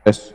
Yes.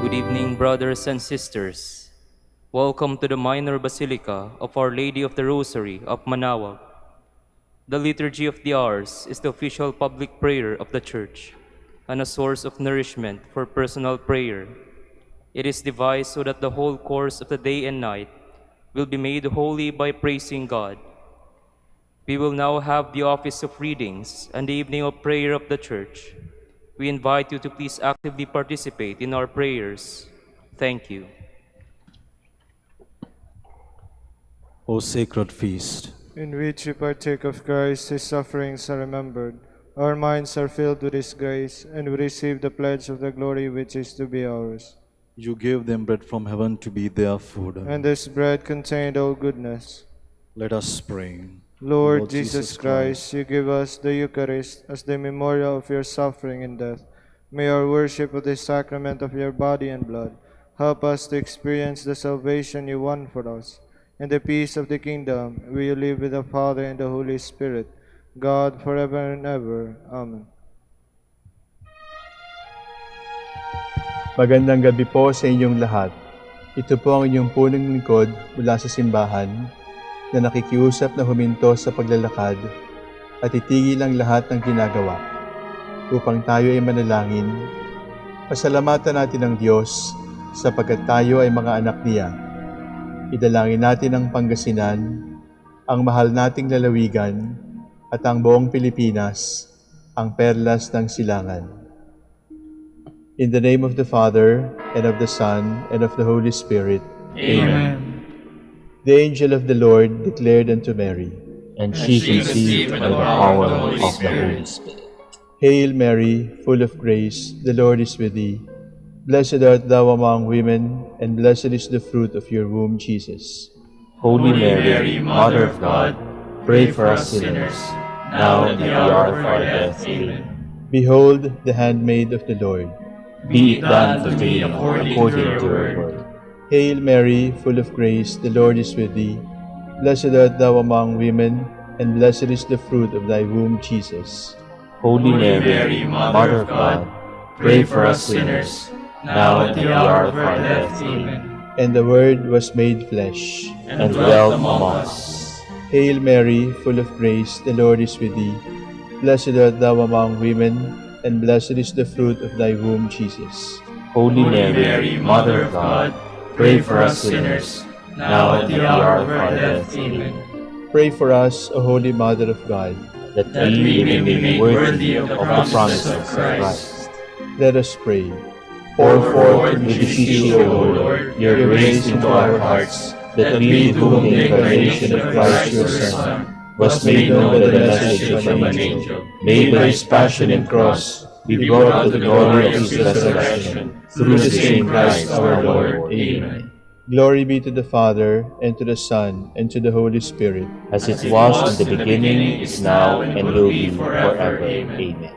Good evening, brothers and sisters. Welcome to the Minor Basilica of Our Lady of the Rosary of Manaoag. The Liturgy of the Hours is the official public prayer of the Church and a source of nourishment for personal prayer. It is devised so that the whole course of the day and night will be made holy by praising God. We will now have the office of readings and the evening of prayer of the Church. We invite you to please actively participate in our prayers. Thank you. O sacred feast, in which we partake of Christ, his sufferings are remembered. Our minds are filled with his grace, and we receive the pledge of the glory which is to be ours. you gave them bread from heaven to be their food. And this bread contained all goodness. Let us pray. Lord Jesus Christ, you give us the Eucharist as the memorial of your suffering and death. May our worship of the sacrament of your body and blood help us to experience the salvation you won for us. In the peace of the kingdom, we live with the Father and the Holy Spirit, God forever and ever. Amen. Magandang gabi po sa inyong lahat. Ito po ang inyong punong lingkod mula sa simbahan na nakikiusap na huminto sa paglalakad at itigil ang lahat ng ginagawa upang tayo ay manalangin. Pasalamatan natin ang Diyos sapagkat tayo ay mga anak niya. Idalangin natin ang Pangasinan, ang mahal nating lalawigan at ang buong Pilipinas, ang perlas ng silangan. In the name of the Father, and of the Son, and of the Holy Spirit. Amen. The angel of the Lord declared unto Mary, And she conceived by the power of the Holy Spirit. Hail Mary, full of grace, the Lord is with thee. Blessed art thou among women, and blessed is the fruit of your womb, Jesus. Holy Mary, Mother of God, pray for us sinners, now and at the hour of our death. Amen. Behold the handmaid of the Lord. Be it done to me according to your word. Hail Mary, full of grace, the Lord is with thee. Blessed art thou among women, and blessed is the fruit of thy womb, Jesus. Holy Mary, Mother of God, pray for us sinners, now and at the hour of our death. Amen. And the Word was made flesh, And dwelt among us. Hail Mary, full of grace, the Lord is with thee. Blessed art thou among women, and blessed is the fruit of thy womb, Jesus. Holy Mary, Mother of God, pray for us sinners, now and at the hour of our death. Amen. Pray for us, O Holy Mother of God. That we may be made worthy of the promises of Christ. Let us pray. Pour forth, we beseech you, O Lord, your grace into our hearts, that we, through the incarnation of Christ your Son, was made known by the message of an angel, made by his passion and cross, be brought to the glory of his resurrection, through the same Christ our Lord. Amen. Glory be to the Father, and to the Son, and to the Holy Spirit. As it was in the beginning, is now, and will be forever. Amen.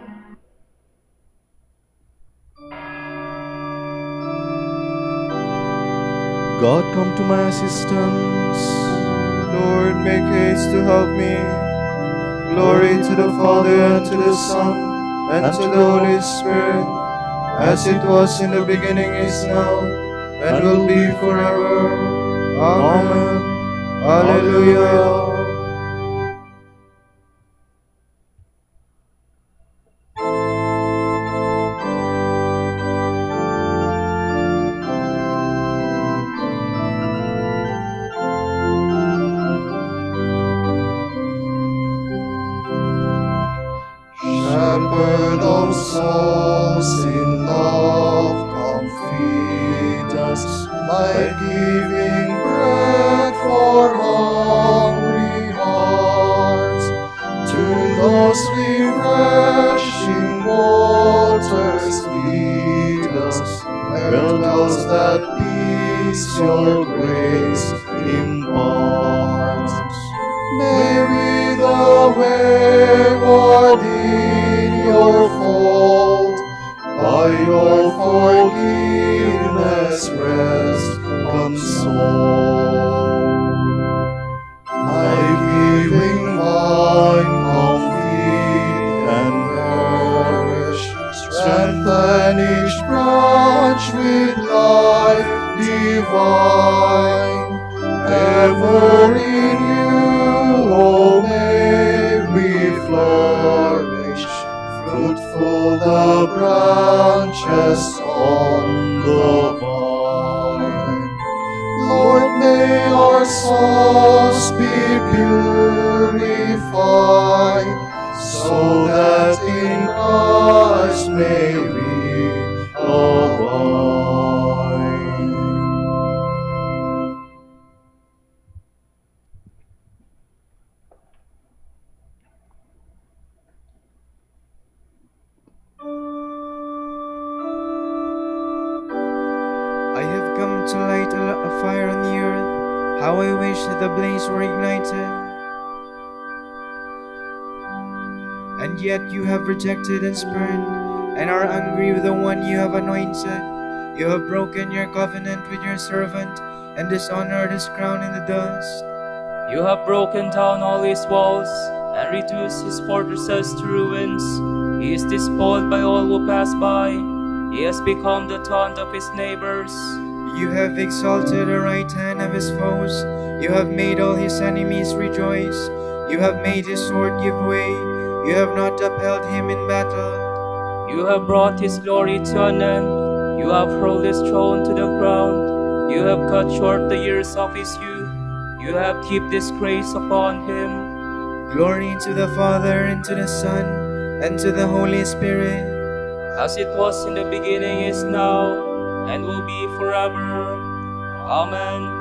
God, come to my assistance. Lord, make haste to help me. Glory to the Father, and to the Son, and to the Holy Spirit, as it was in the beginning, is now, and will be forever. Amen. Alleluia. Shepherd of souls in love, come feed us, life-giving bread for hungry hearts. To those refreshing waters lead us, where does that peace your grace imparts? May we the wayward in your fold, by your forgiveness rest consoled. Life-giving vine, come feed and nourish, strengthen each branch with love. purified, so that in Christ may we abide. I have come to light a fire on the earth. How I wish that the blaze were ignited. And yet you have rejected and spurned, and are angry with the one you have anointed. You have broken your covenant with your servant, and dishonored his crown in the dust. You have broken down all his walls, and reduced his fortresses to ruins. He is despoiled by all who pass by. He has become the taunt of his neighbors. You have exalted the right hand of his foes. You have made all his enemies rejoice. You have made his sword give way. You have not upheld him in battle. You have brought his glory to an end. You have hurled his throne to the ground. You have cut short the years of his youth. You have heaped disgrace upon him. Glory to the Father, and to the Son, and to the Holy Spirit. As it was in the beginning, is now, and will be forever. Amen.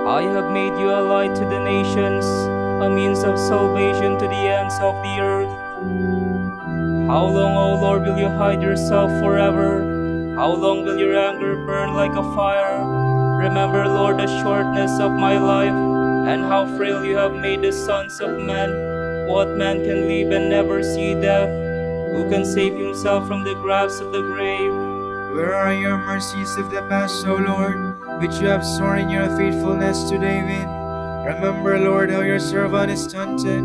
I have made you a light to the nations, a means of salvation to the ends of the earth. How long, O Lord, will you hide yourself forever? How long will your anger burn like a fire? Remember, Lord, the shortness of my life, and how frail you have made the sons of men. What man can live and never see death? Who can save himself from the grasp of the grave? Where are your mercies of the past, O Lord, which you have sworn in your faithfulness to David? Remember, Lord, how your servant is taunted,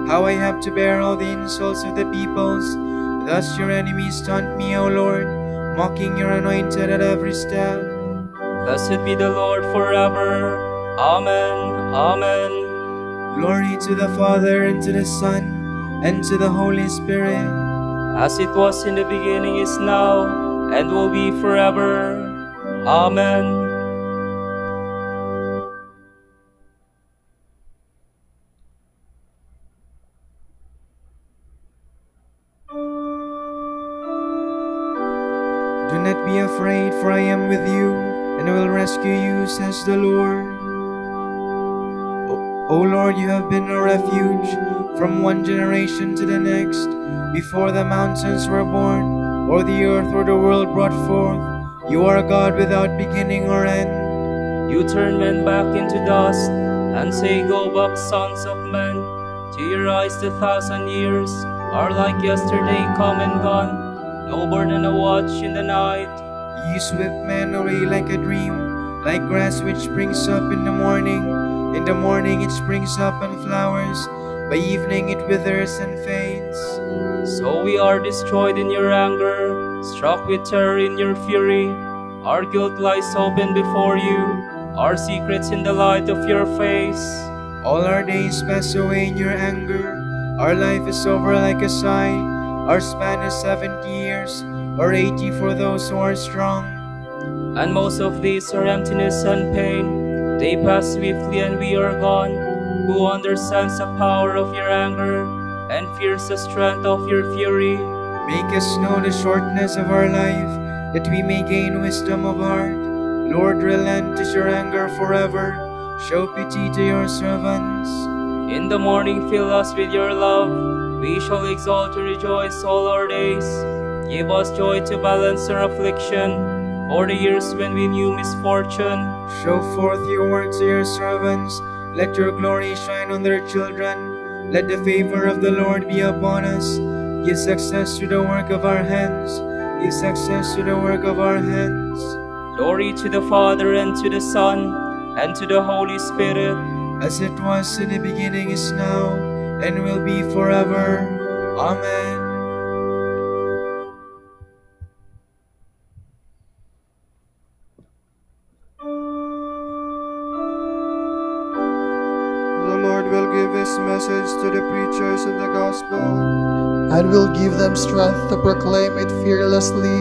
how I have to bear all the insults of the peoples. Thus your enemies taunt me, O Lord, mocking your anointed at every step. Blessed be the Lord forever. Amen. Amen. Glory to the Father, and to the Son, and to the Holy Spirit. As it was in the beginning, is now, and will be forever. Amen. Do not be afraid, for I am with you, and I will rescue you, says the Lord. O Lord, you have been a refuge from one generation to the next. Before the mountains were born, or the earth or the world brought forth, you are God without beginning or end. You turn men back into dust, and say, Go back, sons of men. To your eyes 1,000 years are like yesterday come and gone, no more than a watch in the night. You sweep men away like a dream, like grass which springs up in the morning. In the morning it springs up and flowers, by evening it withers and fades. So we are destroyed in your anger, struck with terror in your fury. Our guilt lies open before you, our secrets in the light of your face. All our days pass away in your anger. Our life is over like a sigh. Our span is 70 years, or 80 for those who are strong. And most of these are emptiness and pain. They pass swiftly and we are gone. Who understands the power of your anger and fears the strength of your fury? Make us know the shortness of our life, that we may gain wisdom of heart. Lord, relent is your anger forever. Show pity to your servants. In the morning fill us with your love. We shall exalt and rejoice all our days. Give us joy to balance our affliction, or the years when we knew misfortune. Show forth your works to your servants. Let your glory shine on their children. Let the favor of the Lord be upon us. Give success to the work of our hands. Give success to the work of our hands. Glory to the Father, and to the Son, and to the Holy Spirit. As it was in the beginning, is now, and will be forever. Amen. The Lord will give his message to the preachers of the gospel. and will give them strength to proclaim it fearlessly.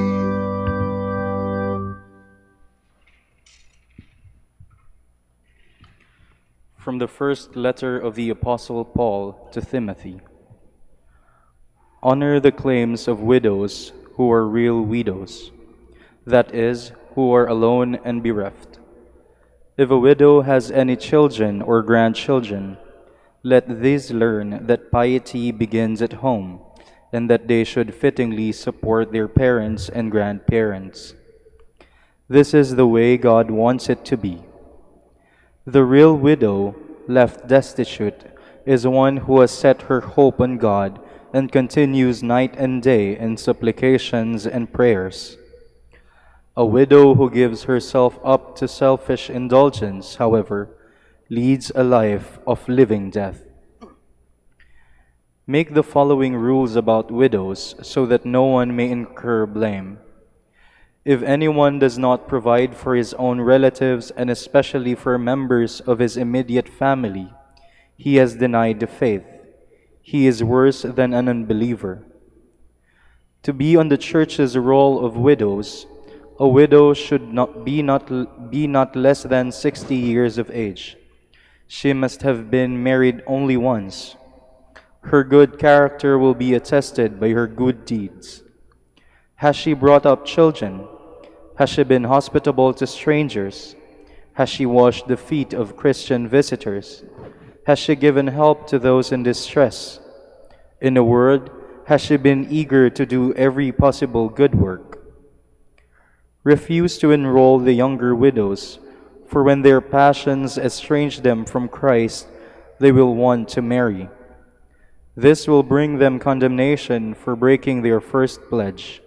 From the first letter of the Apostle Paul to Timothy. Honor the claims of widows who are real widows, that is, who are alone and bereft. If a widow has any children or grandchildren, let these learn that piety begins at home, and that they should fittingly support their parents and grandparents. This is the way God wants it to be. The real widow, left destitute, is one who has set her hope on God and continues night and day in supplications and prayers. A widow who gives herself up to selfish indulgence, however, leads a life of living death. Make the following rules about widows so that no one may incur blame. If anyone does not provide for his own relatives and especially for members of his immediate family, he has denied the faith. He is worse than an unbeliever. To be on the Church's roll of widows, a widow should be not less than 60 years of age. She must have been married only once. Her good character will be attested by her good deeds. Has she brought up children? Has she been hospitable to strangers? Has she washed the feet of Christian visitors? Has she given help to those in distress? In a word, has she been eager to do every possible good work? Refuse to enroll the younger widows, for when their passions estrange them from Christ, they will want to marry. This will bring them condemnation for breaking their first pledge.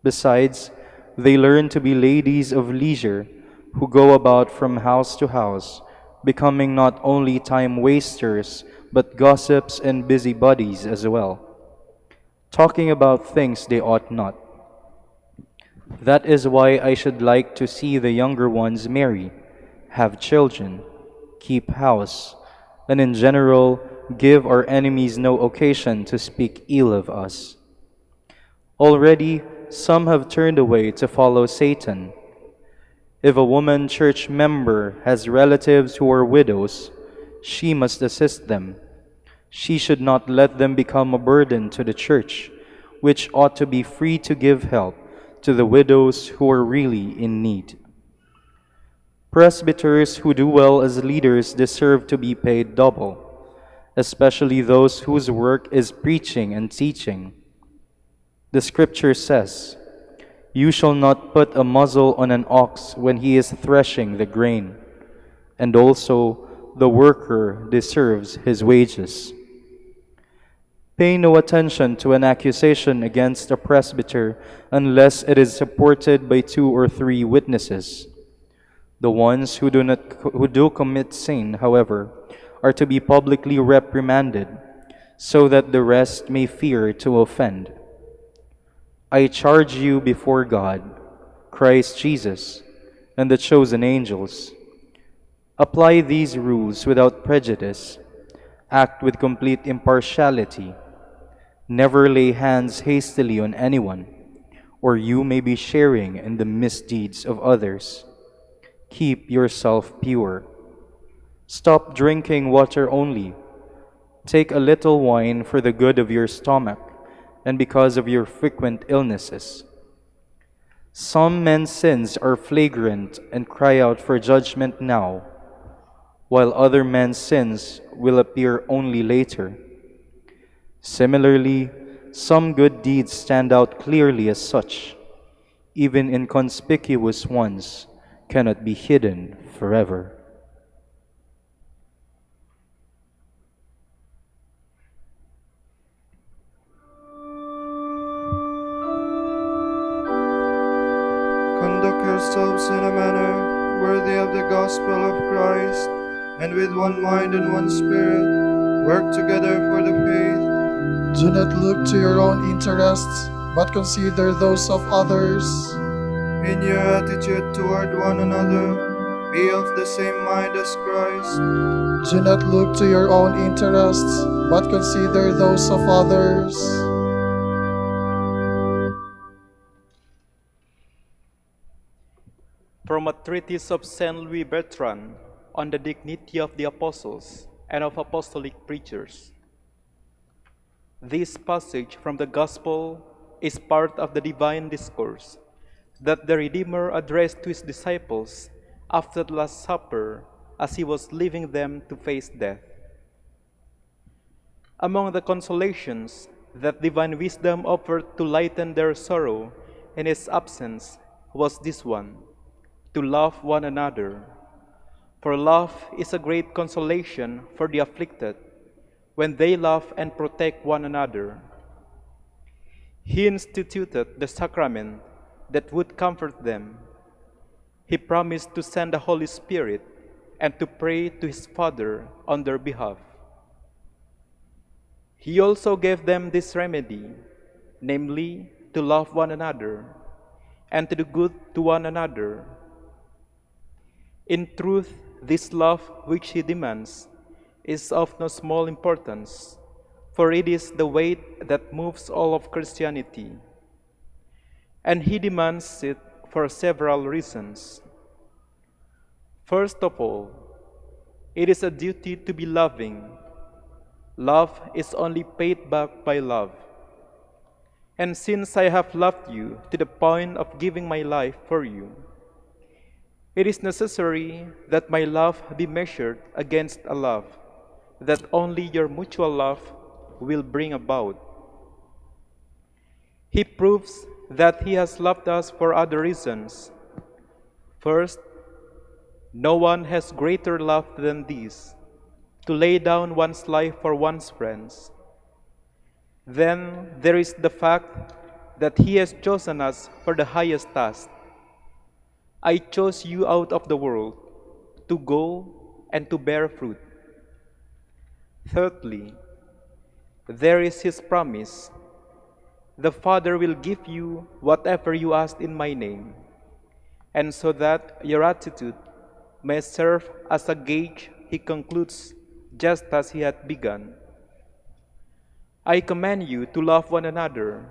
Besides, they learn to be ladies of leisure who go about from house to house, becoming not only time wasters, but gossips and busybodies as well, talking about things they ought not. That is why I should like to see the younger ones marry, have children, keep house, and in general give our enemies no occasion to speak ill of us. Already some have turned away to follow Satan. If a woman church member has relatives who are widows, she must assist them. She should not let them become a burden to the church, which ought to be free to give help to the widows who are really in need. Presbyters who do well as leaders deserve to be paid double, especially those whose work is preaching and teaching. The Scripture says, "You shall not put a muzzle on an ox when he is threshing the grain," and also, "The worker deserves his wages." Pay no attention to an accusation against a presbyter unless it is supported by 2 or 3 witnesses. The ones who do commit sin, however, are to be publicly reprimanded, so that the rest may fear to offend. I charge you before God, Christ Jesus, and the chosen angels. Apply these rules without prejudice. Act with complete impartiality. Never lay hands hastily on anyone, or you may be sharing in the misdeeds of others. Keep yourself pure. Stop drinking water only. Take a little wine for the good of your stomach, and because of your frequent illnesses. Some men's sins are flagrant and cry out for judgment now, while other men's sins will appear only later. Similarly, some good deeds stand out clearly as such. Even inconspicuous ones cannot be hidden forever. Conduct yourselves in a manner worthy of the gospel of Christ, and with one mind and one spirit, work together for the faith. Do not look to your own interests, but consider those of others. In your attitude toward one another, be of the same mind as Christ. Do not look to your own interests, but consider those of others. From a treatise of Saint Louis Bertrand on the dignity of the apostles and of apostolic preachers. This passage from the Gospel is part of the divine discourse that the Redeemer addressed to his disciples after the Last Supper as he was leaving them to face death. Among the consolations that divine wisdom offered to lighten their sorrow in his absence was this one: to love one another. For love is a great consolation for the afflicted when they love and protect one another. He instituted the sacrament that would comfort them. He promised to send the Holy Spirit and to pray to his Father on their behalf. He also gave them this remedy, namely, to love one another and to do good to one another. In truth, this love which he demands is of no small importance, for it is the weight that moves all of Christianity. And he demands it for several reasons. First of all, it is a duty to be loving. Love is only paid back by love. And since I have loved you to the point of giving my life for you, it is necessary that my love be measured against a love that only your mutual love will bring about. He proves that he has loved us for other reasons. First, no one has greater love than this, to lay down one's life for one's friends. Then there is the fact that he has chosen us for the highest task. I chose you out of the world to go and to bear fruit. Thirdly, there is his promise. The Father will give you whatever you ask in my name, and so that your attitude may serve as a gauge, he concludes, just as he had begun. I command you to love one another.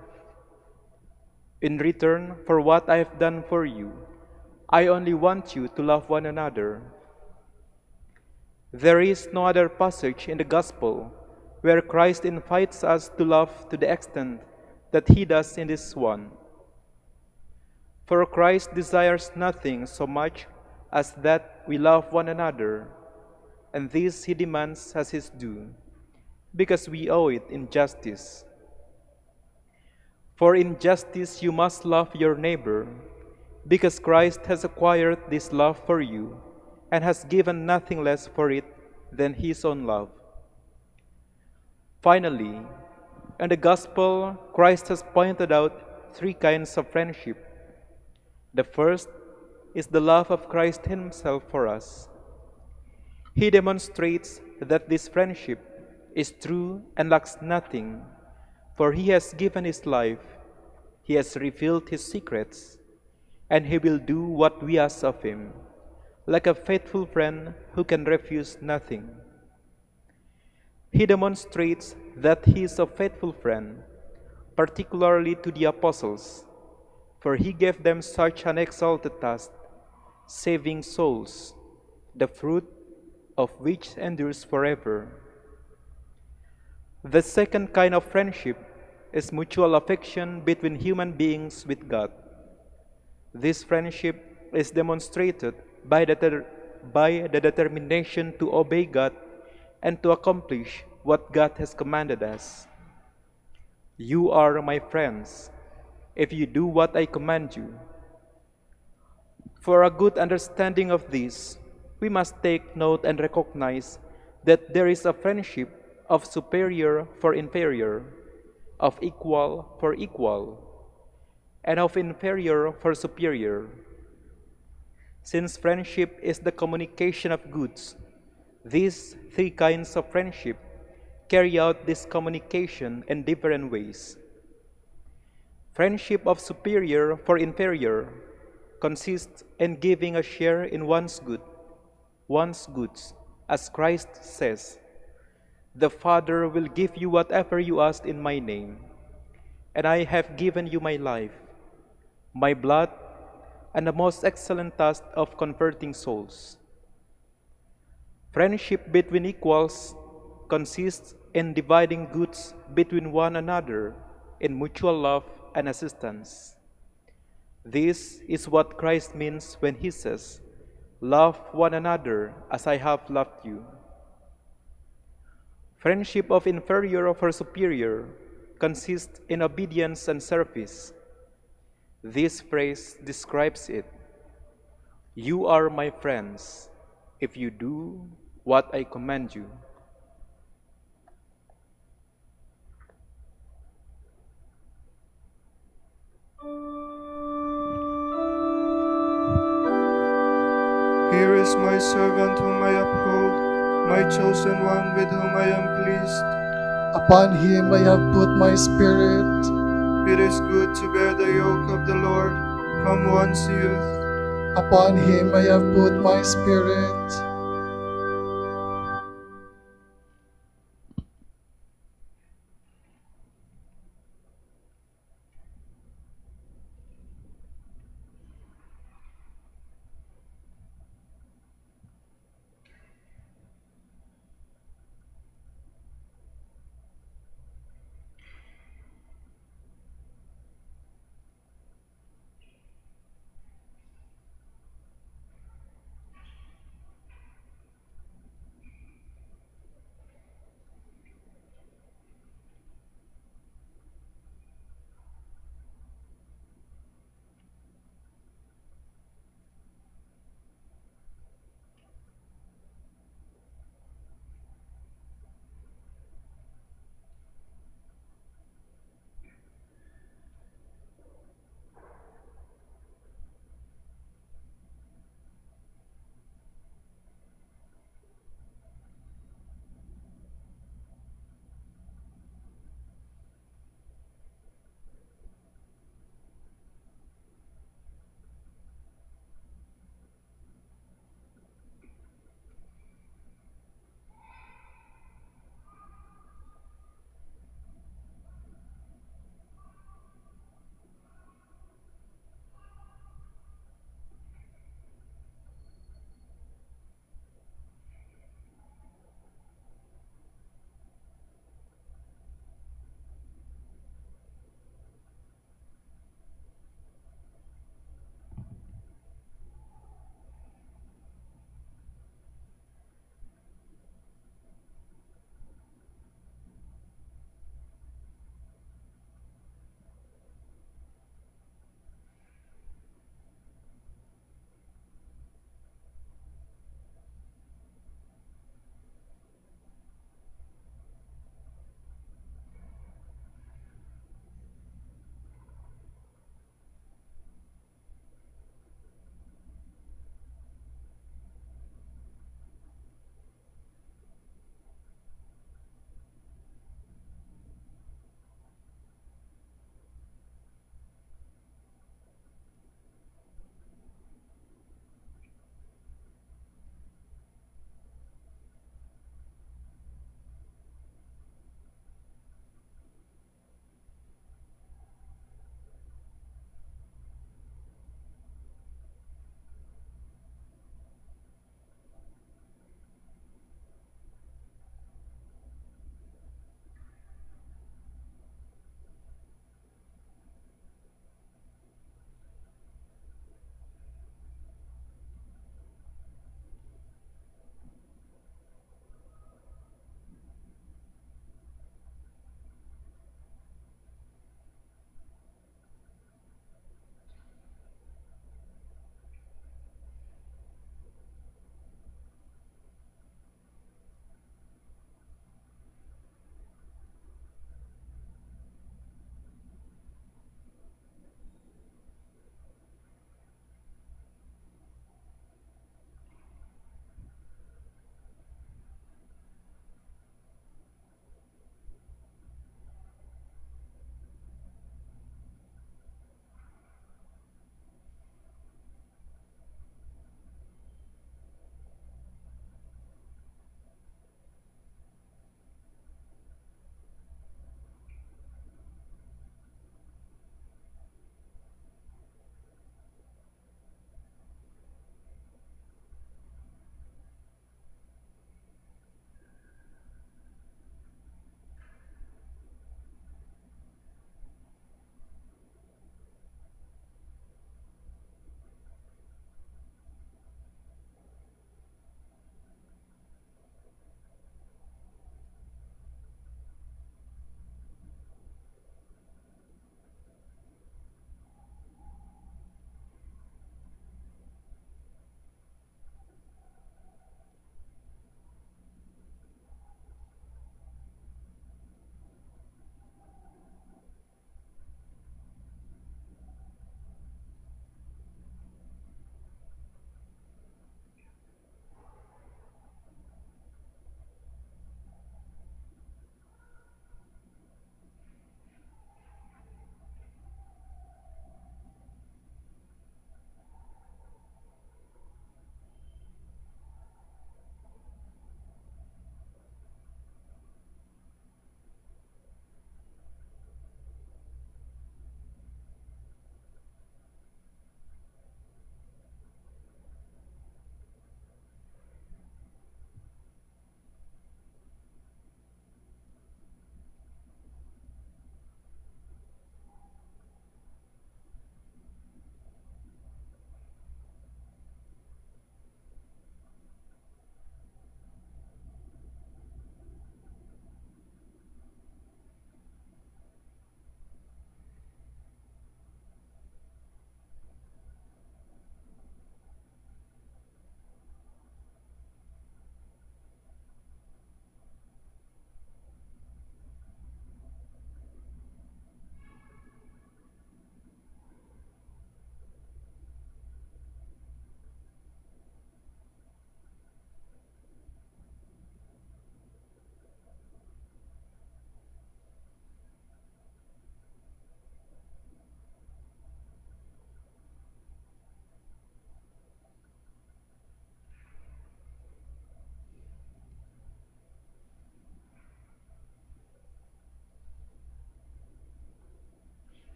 In return for what I have done for you, I only want you to love one another. There is no other passage in the Gospel where Christ invites us to love to the extent that he does in this one. For Christ desires nothing so much as that we love one another, and this he demands as his due, because we owe it in justice. For in justice you must love your neighbor, because Christ has acquired this love for you and has given nothing less for it than his own love. Finally, in the Gospel, Christ has pointed out three kinds of friendship. The first is the love of Christ himself for us. He demonstrates that this friendship is true and lacks nothing, for he has given his life, he has revealed his secrets, and he will do what we ask of him, like a faithful friend who can refuse nothing. He demonstrates that he is a faithful friend, particularly to the apostles, for he gave them such an exalted task, saving souls, the fruit of which endures forever. The second kind of friendship is mutual affection between human beings with God. This friendship is demonstrated by the determination to obey God and to accomplish what God has commanded us. You are my friends, if you do what I command you. For a good understanding of this, we must take note and recognize that there is a friendship of superior for inferior, of equal for equal, and of inferior for superior. Since friendship is the communication of goods, these three kinds of friendship carry out this communication in different ways. Friendship of superior for inferior consists in giving a share in one's goods, as Christ says, "The Father will give you whatever you ask in my name, and I have given you my life, my blood, and the most excellent task of converting souls. Friendship between equals consists in dividing goods between one another in mutual love and assistance. This is what Christ means when he says, "Love one another as I have loved you." Friendship of inferior over superior consists in obedience and service. This phrase describes it. You are my friends if you do what I command you. Here is my servant whom I uphold, my chosen one with whom I am pleased. Upon him I have put my spirit. It is good to bear the yoke of the Lord from one's youth. Upon him I have put my spirit.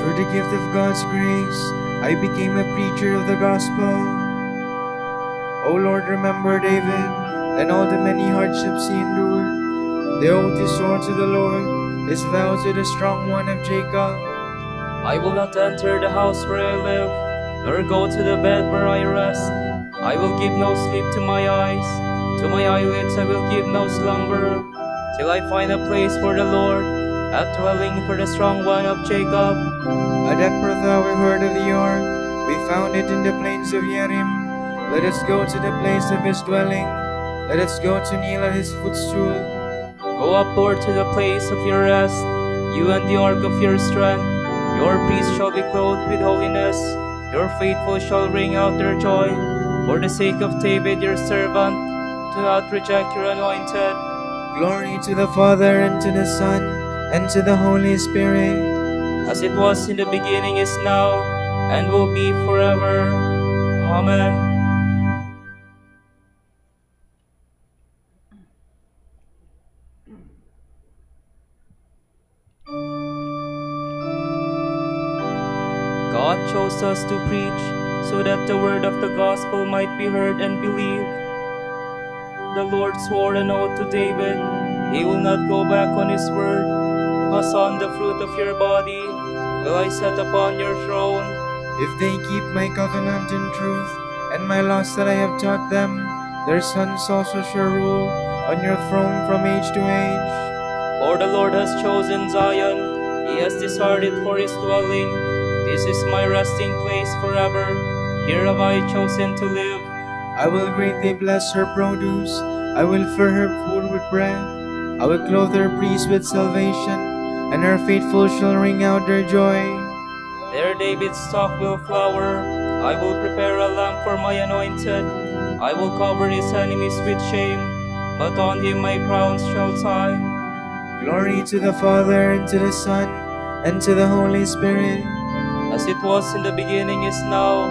Through the gift of God's grace, I became a preacher of the gospel. O Lord, remember David and all the many hardships he endured. The oath he swore to the Lord, his vow to the strong one of Jacob. I will not enter the house where I live, nor go to the bed where I rest. I will give no sleep to my eyes, to my eyelids I will give no slumber, till I find a place for the Lord, a dwelling for the strong one of Jacob. At Ephrathah we heard of the ark, we found it in the plains of Yerim. Let us go to the place of his dwelling, let us go to kneel at his footstool. Go up, Lord, to the place of your rest, you and the ark of your strength. Your priests shall be clothed with holiness, your faithful shall ring out their joy. For the sake of David your servant, do not reject your anointed. Glory to the Father, and to the Son, and to the Holy Spirit. As it was in the beginning, is now, and will be forever. Amen. God chose us to preach, so that the word of the gospel might be heard and believed. The Lord swore an oath to David, he will not go back on his word. A son, the fruit of your body, will I set upon your throne. If they keep my covenant in truth, and my laws that I have taught them, their sons also shall rule on your throne from age to age. For the Lord has chosen Zion, he has decided for his dwelling. This is my resting place forever, here have I chosen to live. I will greatly bless her produce, I will fill her food with bread. I will clothe her priests with salvation, and her faithful shall ring out their joy. There David's stock will flower, I will prepare a lamp for my anointed. I will cover his enemies with shame, but on him my crown shall tie. Glory to the Father, and to the Son, and to the Holy Spirit. As it was in the beginning, is now,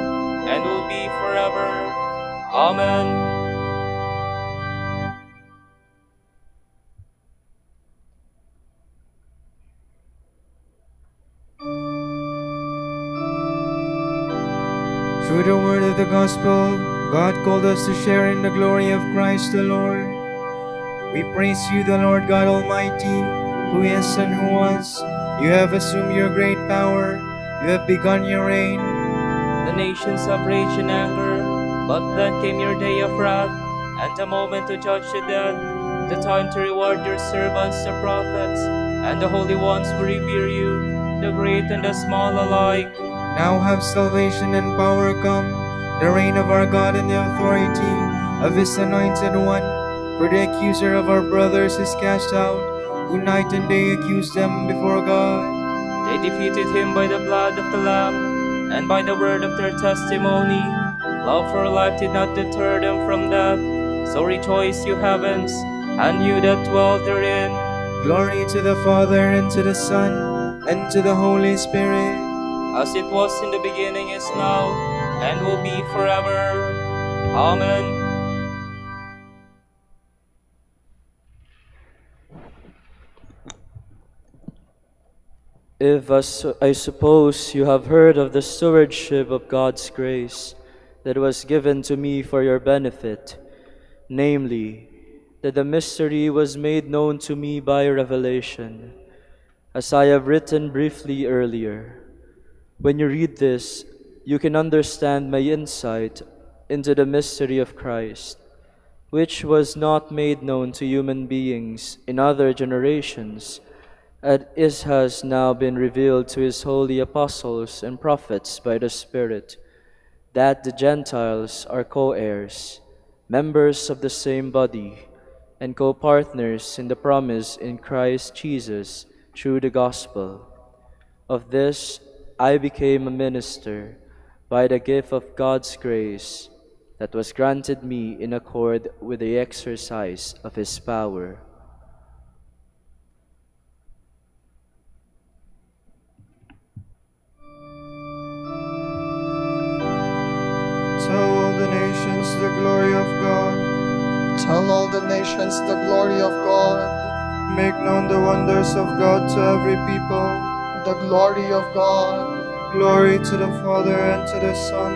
and will be forever. Amen. Through the word of the gospel, God called us to share in the glory of Christ the Lord. We praise you, the Lord God Almighty, who is and who was. You have assumed your great power. You have begun your reign. The nations have raged in anger, but then came your day of wrath, and the moment to judge the dead, the time to reward your servants, the prophets, and the holy ones who revere you, the great and the small alike. Now have salvation and power come, the reign of our God and the authority of his anointed one. For the accuser of our brothers is cast out, who night and day accuse them before God. They defeated him by the blood of the Lamb, and by the word of their testimony. Love for life did not deter them from death. So rejoice, you heavens, and you that dwell therein. Glory to the Father, and to the Son, and to the Holy Spirit. As it was in the beginning, is now, and will be forever. Amen. If, as I suppose, you have heard of the stewardship of God's grace that was given to me for your benefit, namely, that the mystery was made known to me by revelation, as I have written briefly earlier. When you read this, you can understand my insight into the mystery of Christ, which was not made known to human beings in other generations, as has now been revealed to his holy apostles and prophets by the Spirit, that the Gentiles are co-heirs, members of the same body, and co-partners in the promise in Christ Jesus through the gospel. Of this I became a minister by the gift of God's grace that was granted me in accord with the exercise of his power. Tell all the nations the glory of God. Tell all the nations the glory of God. Make known the wonders of God to every people. the glory of God. Glory to the Father, and to the Son,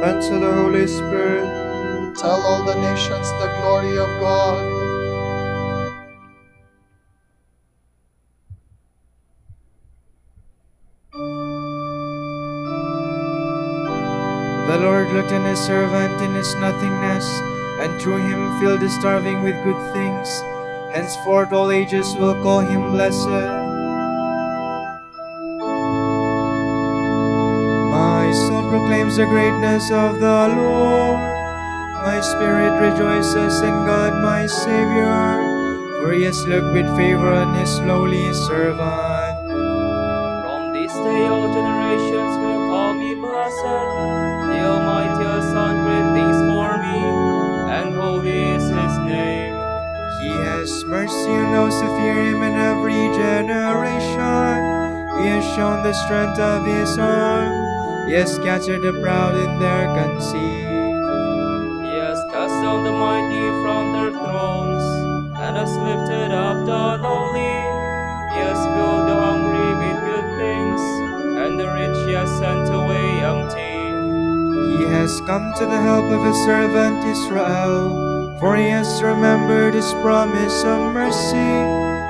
and to the Holy Spirit. Tell all the nations the glory of God. The Lord looked on his servant in his nothingness, and through him filled the starving with good things. Henceforth all ages will call him blessed. My soul proclaims the greatness of the Lord. My spirit rejoices in God my Savior, for he has looked with favor on his lowly servant. From this day all generations will call me blessed. The Almighty has done great things for me, and holy is his name. He has mercy on those who fear him in every generation. He has shown the strength of his arm. He has scattered the proud in their conceit. He has cast down the mighty from their thrones, and has lifted up the lowly. He has filled the hungry with good things, and the rich he has sent away empty. He has come to the help of his servant Israel, for he has remembered his promise of mercy,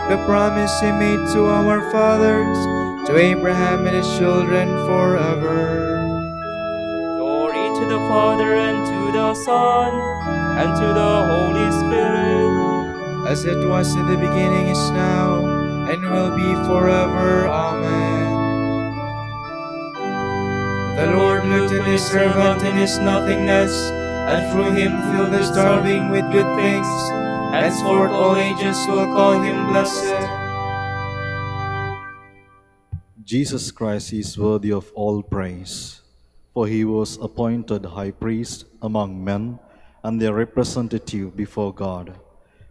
the promise he made to our fathers, to Abraham and his children forever. Glory to the Father, and to the Son, and to the Holy Spirit. As it was in the beginning, is now, and will be forever. Amen. The Lord looked on his servant in his nothingness, and through him filled the starving with good things. Henceforth all ages will call him blessed. Jesus Christ is worthy of all praise, for he was appointed high priest among men and their representative before God.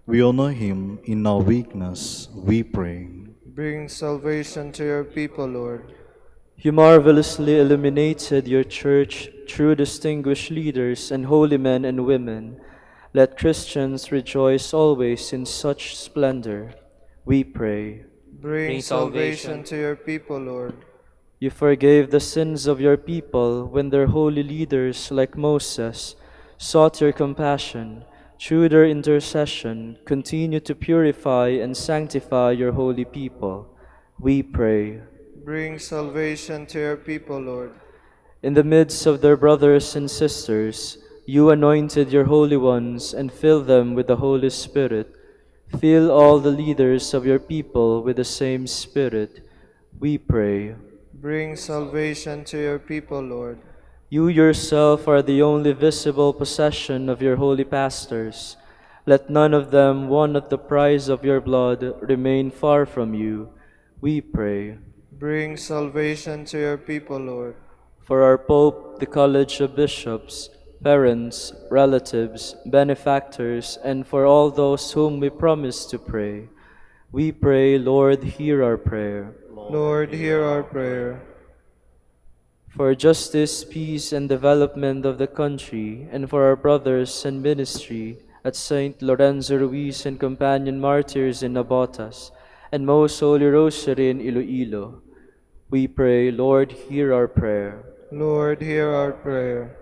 We honor him in our weakness, we pray. Bring salvation to your people, Lord. You marvelously illuminated your church through distinguished leaders and holy men and women. Let Christians rejoice always in such splendor, we pray. Bring salvation to your people, Lord. You forgave the sins of your people when their holy leaders, like Moses, sought your compassion. Through their intercession, continue to purify and sanctify your holy people, we pray. Bring salvation to your people, Lord. In the midst of their brothers and sisters, you anointed your holy ones and filled them with the Holy Spirit. Fill all the leaders of your people with the same Spirit, we pray. Bring salvation to your people, Lord. You yourself are the only visible possession of your holy pastors. Let none of them won at the price of your blood remain far from you, we pray. Bring salvation to your people, Lord. For our Pope, the College of Bishops, parents, relatives, benefactors, and for all those whom we promise to pray, we pray, Lord, hear our prayer. Lord, hear our prayer. For justice, peace, and development of the country, and for our brothers and ministry at Saint Lorenzo Ruiz and companion martyrs in Nabotas, and Most Holy Rosary in Iloilo, we pray, Lord, hear our prayer. Lord, hear our prayer.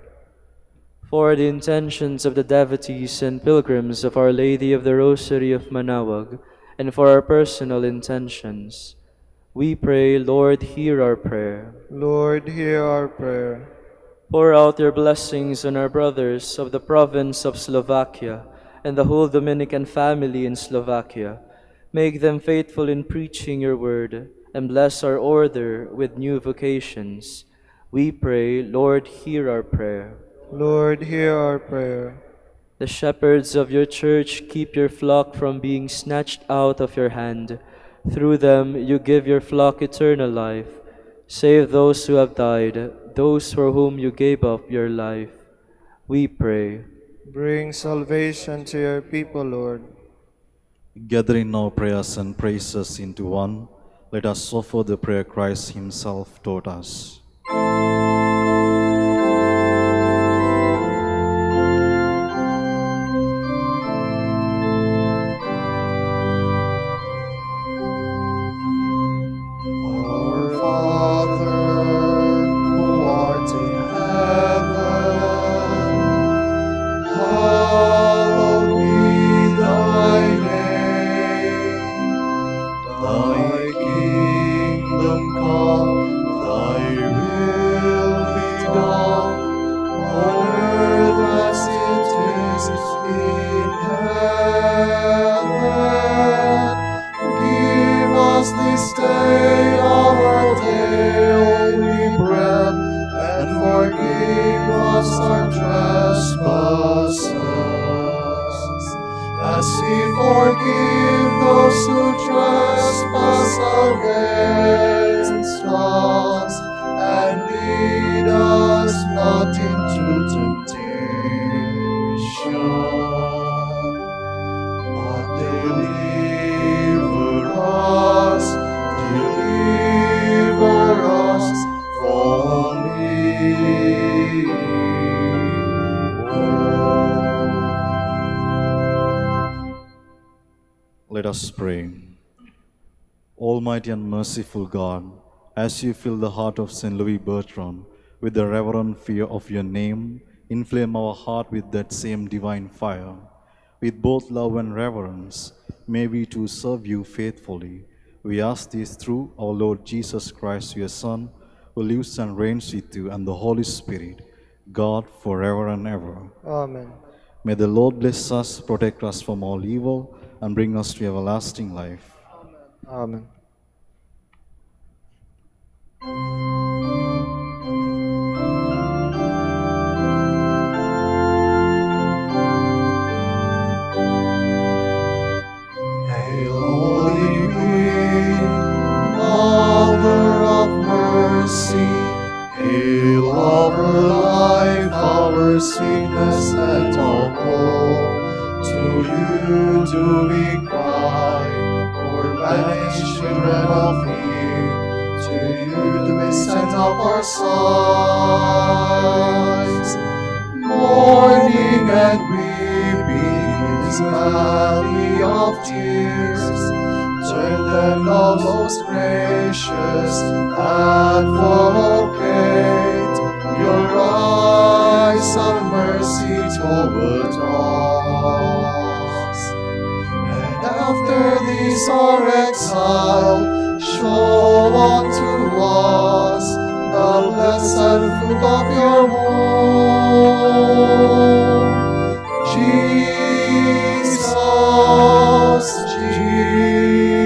For the intentions of the devotees and pilgrims of Our Lady of the Rosary of Manaoag, and for our personal intentions, we pray, Lord, hear our prayer. Lord, hear our prayer. Pour out your blessings on our brothers of the province of Slovakia and the whole Dominican family in Slovakia. Make them faithful in preaching your word, and bless our order with new vocations. We pray, Lord, hear our prayer. Lord, hear our prayer. The shepherds of your church keep your flock from being snatched out of your hand. Through them you give your flock eternal life. Save those who have died, those for whom you gave up your life. We pray. Bring salvation to your people, Lord. Gathering our prayers and praises into one, let us offer the prayer Christ himself taught us. Our us pray. Almighty and merciful God, as you fill the heart of St. Louis Bertrand with the reverent fear of your name, inflame our heart with that same divine fire. With both love and reverence, may we too serve you faithfully. We ask this through our Lord Jesus Christ, your Son, who lives and reigns with you and the Holy Spirit, God forever and ever. Amen. May the Lord bless us, protect us from all evil, and bring us to everlasting life. Amen. Hail, Holy Queen, Mother of Mercy, hail our life, our sweetness, and our hope. To you do we cry, poor banished children of Eve. To you do we send up our sighs, mourning and weeping in this valley of tears. Turn them now, most gracious Advocate, your eyes of mercy toward us. And after this our exile, show unto us the blessed fruit of your womb. Jesus,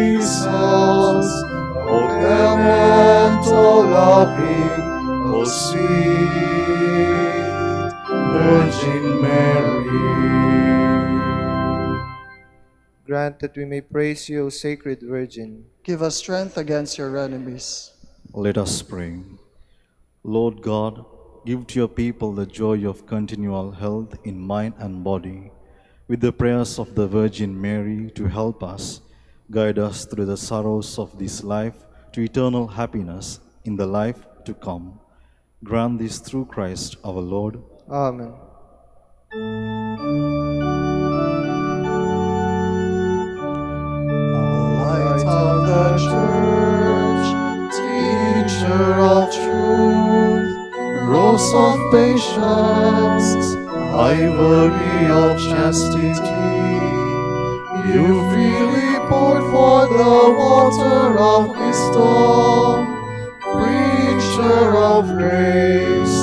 Jesus, O clement, O loving, O sweet Virgin Mary. Grant that we may praise you, O Sacred Virgin. Give us strength against your enemies. Let us pray. Lord God, give to your people the joy of continual health in mind and body. With the prayers of the Virgin Mary to help us, guide us through the sorrows of this life to eternal happiness in the life to come. Grant this through Christ our Lord. Amen. Light of the Church, teacher of truth, rose of patience, ivory of chastity, you freely poured forth the water of wisdom, preacher of grace,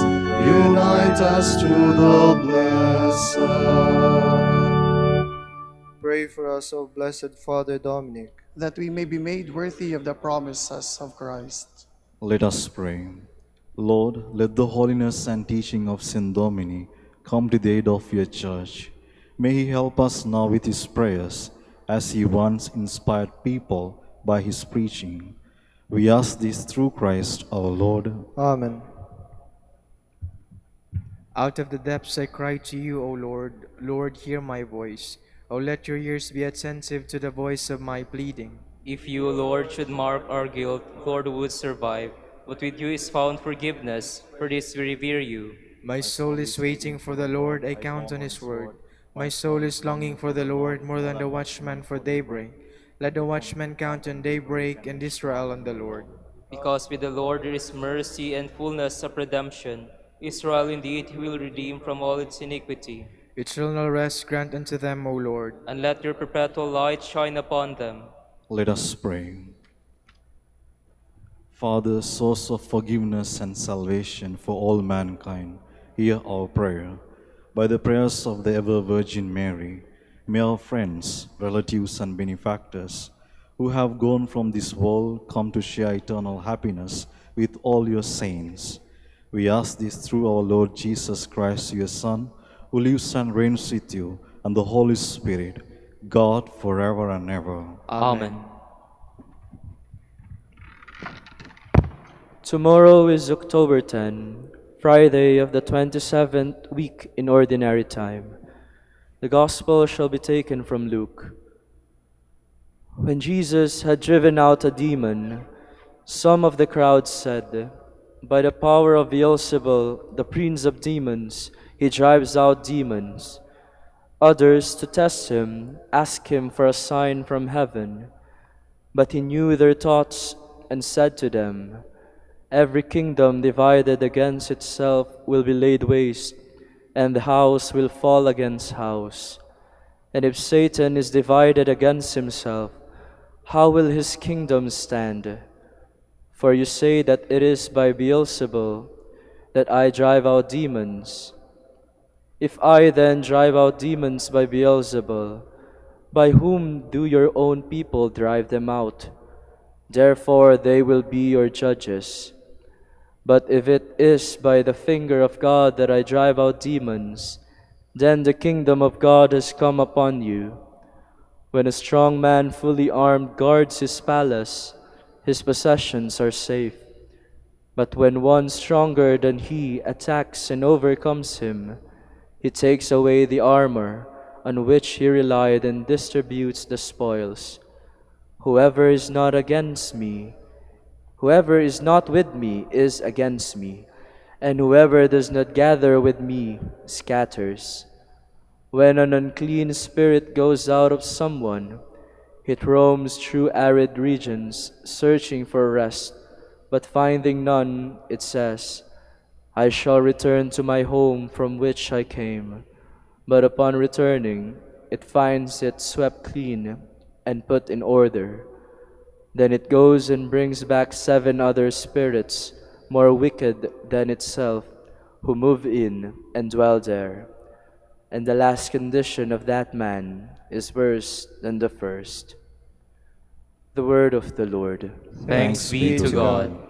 unite us to the blessed. Pray for us, O blessed Father Dominic, that we may be made worthy of the promises of Christ. Let us pray. Lord, let the holiness and teaching of Saint Dominic come to the aid of your church. May he help us now with his prayers, as he once inspired people by his preaching. We ask this through Christ our Lord. Amen. Out of the depths I cry to you, O Lord. Lord, hear my voice. O let your ears be attentive to the voice of my pleading. If you, Lord, should mark our guilt, Lord, would survive. But with you is found forgiveness. For this we revere you. My soul is waiting for the Lord, I count on his word. My soul is longing for the Lord more than the watchman for daybreak. Let the watchman count on daybreak and Israel on the Lord. Because with the Lord there is mercy and fullness of redemption. Israel indeed he will redeem from all its iniquity. Eternal rest grant unto them, O Lord. And let your perpetual light shine upon them. Let us pray. Father, source of forgiveness and salvation for all mankind, hear our prayer. By the prayers of the ever-Virgin Mary, may our friends, relatives, and benefactors who have gone from this world come to share eternal happiness with all your saints. We ask this through our Lord Jesus Christ, your Son, who lives and reigns with you and the Holy Spirit, God forever and ever. Amen. Tomorrow is October 10, Friday of the 27th week in Ordinary Time. The Gospel shall be taken from Luke. When Jesus had driven out a demon, some of the crowd said, "By the power of Beelzebul, the prince of demons, he drives out demons." Others, to test him, asked him for a sign from heaven. But he knew their thoughts and said to them, Every kingdom divided against itself will be laid waste, and the house will fall against house. And if Satan is divided against himself, how will his kingdom stand? For you say that it is by Beelzebul that I drive out demons. If I then drive out demons by Beelzebul, by whom do your own people drive them out? Therefore they will be your judges. But if it is by the finger of God that I drive out demons, then the kingdom of God has come upon you. When a strong man fully armed guards his palace, his possessions are safe. But when one stronger than he attacks and overcomes him, he takes away the armor on which he relied and distributes the spoils. Whoever is not with me is against me, and whoever does not gather with me scatters. When an unclean spirit goes out of someone, it roams through arid regions, searching for rest, but finding none, it says, I shall return to my home from which I came. But upon returning, it finds it swept clean and put in order. Then it goes and brings back 7 other spirits, more wicked than itself, who move in and dwell there. And the last condition of that man is worse than the first. The word of the Lord. Thanks be to God.